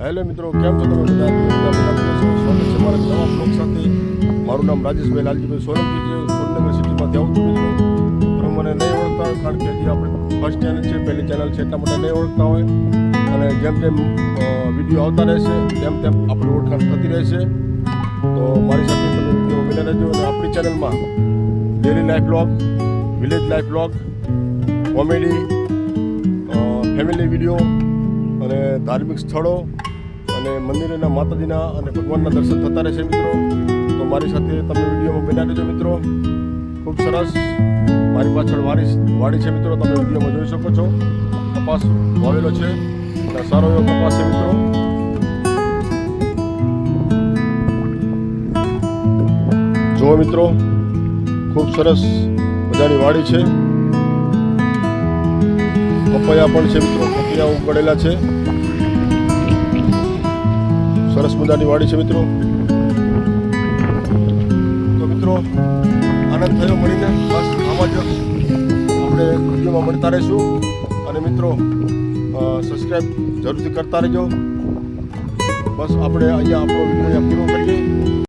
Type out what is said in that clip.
Hello મિત્રો, કેમ છો તમે બધા? સ્વાગત છે મારા નવા બ્લોગ સાથે. મારું નામ રાજેશભાઈ લાલજીભાઈ સોલંકી છે. સુરેન્દ્રનગર સિટીમાંથી આવું છું મિત્રો. તમે મને નહીં ઓળખતા હોય કારણ કે હજી આપણે ફર્સ્ટ ચેનલ છે, પહેલી ચેનલ છે, એટલા માટે નહીં ઓળખતા હોય. અને જેમ જેમ વિડીયો આવતા રહેશે તેમ તેમ આપણી ઓળખાણ થતી રહેશે. તો મારી સાથે તમે વિડીયો બન્યા રહેજો. અને આપણી ચેનલમાં daily life blog, village life blog, comedy, family video અને ધાર્મિક સ્થળો અને મંદિરના માતાજીના અને ભગવાનના દર્શન થતા રહેશે મિત્રો. તો મારી સાથે તમે વિડીયોમાં બન્યા રહેજો મિત્રો. ખૂબ સરસ મારી પાછળ વાડી છે મિત્રો. તમે વિડીયોમાં જોઈ શકો છો. કપાસ વાવેલો છે અને સારો એવો કપાસ છે મિત્રો. જુઓ મિત્રો, ખૂબ સરસ મજાની વાડી છે. પપૈયા પણ છે મિત્રો. પપૈયા ઉગડેલા છે. સરસ મજાની વાડી છે મિત્રો. તો મિત્રો, આનંદ થયો મળીને. બસ આમાં જ આપણે વિડીયોમાં મળતા રહીશું. અને મિત્રો સબસ્ક્રાઈબ જરૂરથી કરતા રહેજો. બસ આપણે અહીંયા આપણો વિડીયો પૂરો કરીએ.